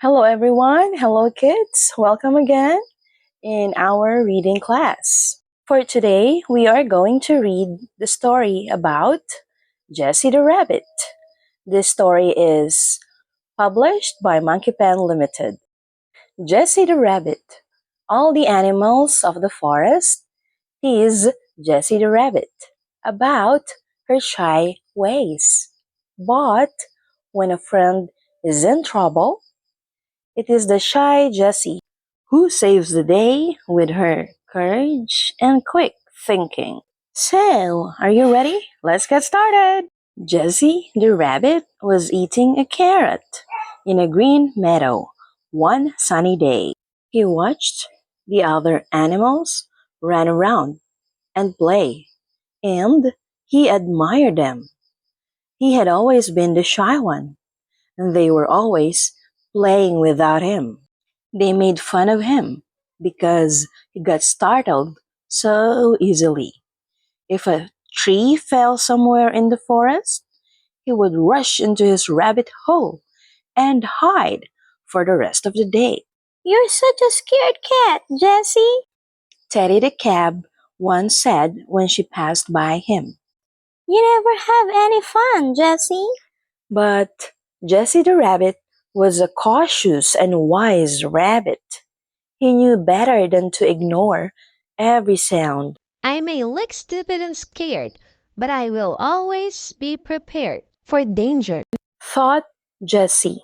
Hello, everyone. Hello, kids. Welcome again in our reading class. For today, we are going to read the story about Jessie the Rabbit. This story is published by Monkey Pen Limited. Jessie the Rabbit. All the animals of the forest tease Jessie the Rabbit about her shy ways. But when a friend is in trouble, it is the shy Jessie who saves the day with her courage and quick thinking. So, are you ready? Let's get started. Jessie the rabbit was eating a carrot in a green meadow one sunny day. He watched the other animals run around and play, and he admired them. He had always been the shy one, and they were always playing without him. They made fun of him because he got startled so easily. If a tree fell somewhere in the forest, he would rush into his rabbit hole and hide for the rest of the day. You're such a scared cat, Jessie. Teddy the cab once said when she passed by him. You never have any fun, Jessie. But Jessie the rabbit was a cautious and wise rabbit. He knew better than to ignore every sound. I may look stupid and scared, but I will always be prepared for danger. Thought Jessie.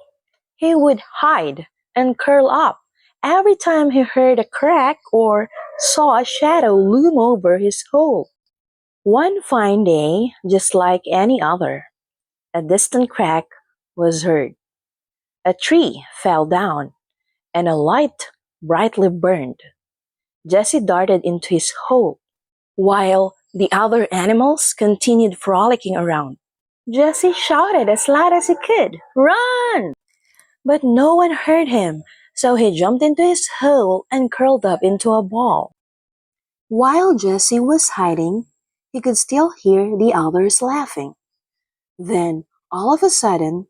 He would hide and curl up every time he heard a crack or saw a shadow loom over his hole. One fine day, just like any other, a distant crack was heard. A tree fell down, and a light brightly burned. Jessie darted into his hole, while the other animals continued frolicking around. Jessie shouted as loud as he could, "Run!" But no one heard him, so he jumped into his hole and curled up into a ball. While Jessie was hiding, he could still hear the others laughing. Then, all of a sudden,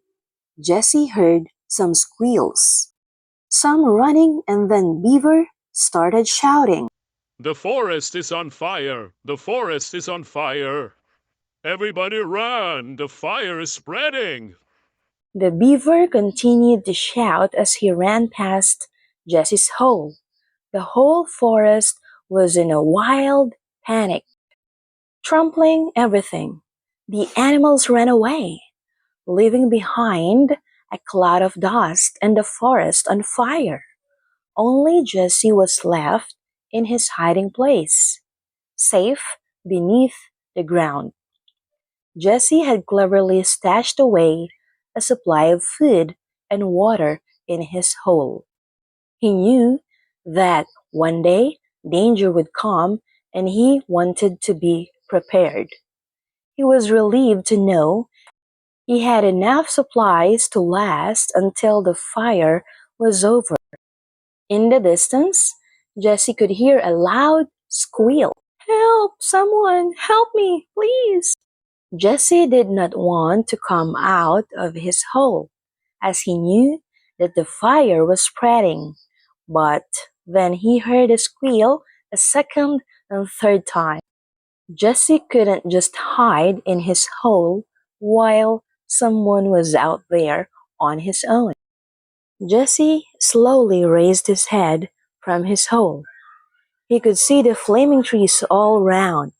Jessie heard some squeals, some running, and then Beaver started shouting. The forest is on fire! The forest is on fire! Everybody run! The fire is spreading! The beaver continued to shout as he ran past Jessie's hole. The whole forest was in a wild panic, trampling everything. The animals ran away, leaving behind a cloud of dust and the forest on fire. Only Jessie was left in his hiding place, safe beneath the ground. Jessie had cleverly stashed away a supply of food and water in his hole. He knew that one day danger would come and he wanted to be prepared. He was relieved to know he had enough supplies to last until the fire was over. In the distance, Jessie could hear a loud squeal. "Help! Someone! Help me, please!" Jessie did not want to come out of his hole, as he knew that the fire was spreading. But then he heard a squeal a second and third time. Jessie couldn't just hide in his hole while someone was out there on his own. Jessie slowly raised his head from his hole. He could see the flaming trees all round.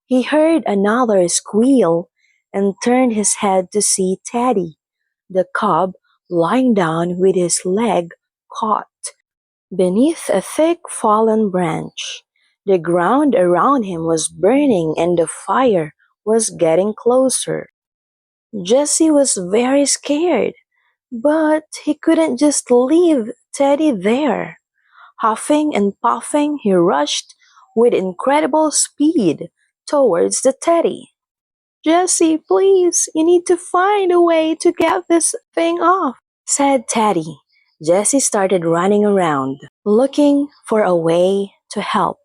He heard another squeal and turned his head to see Teddy, the cub, lying down with his leg caught beneath a thick fallen branch. The ground around him was burning and the fire was getting closer. Jessie was very scared, but he couldn't just leave Teddy there. Huffing and puffing, he rushed with incredible speed towards the Teddy. "Jessie, please, you need to find a way to get this thing off," said Teddy. Jessie started running around, looking for a way to help.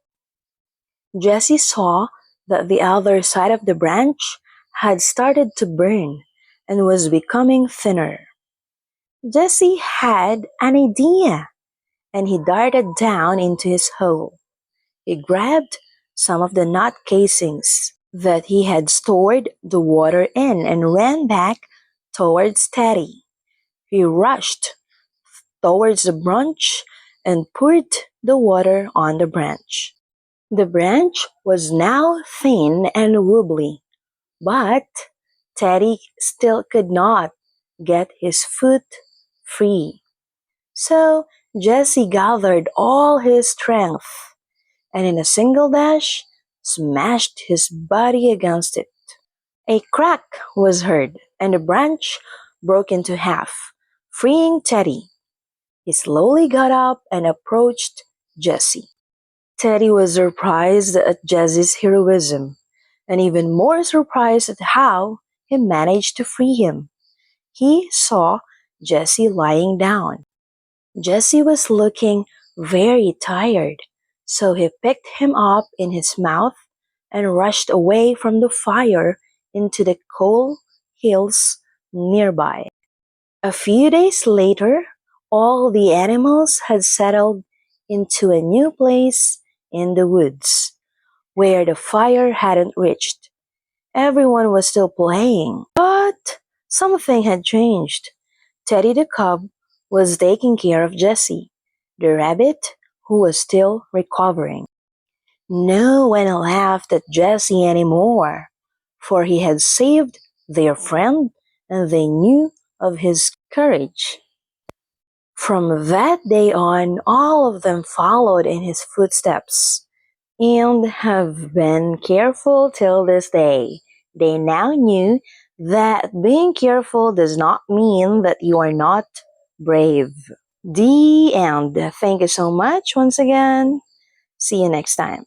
Jessie saw that the other side of the branch had started to burn and was becoming thinner. Jesse had an idea, and he darted down into his hole. He grabbed some of the nut casings that he had stored the water in and ran back towards Teddy. He rushed towards the branch and poured the water on the branch. The branch was now thin and wobbly, but Teddy still could not get his foot free. So Jesse gathered all his strength and in a single dash smashed his body against it. A crack was heard and the branch broke into half, freeing Teddy. He slowly got up and approached Jesse. Teddy was surprised at Jesse's heroism, and even more surprised at how he managed to free him. He saw Jesse lying down. Jesse was looking very tired, so he picked him up in his mouth and rushed away from the fire into the coal hills nearby. A few days later, all the animals had settled into a new place in the woods, where the fire hadn't reached. Everyone was still playing, but something had changed. Teddy the cub was taking care of Jessie, the rabbit who was still recovering. No one laughed at Jessie anymore, for he had saved their friend and they knew of his courage. From that day on, all of them followed in his footsteps and have been careful till this day. They now knew that being careful does not mean that you are not brave. The end. Thank you so much once again. See you next time.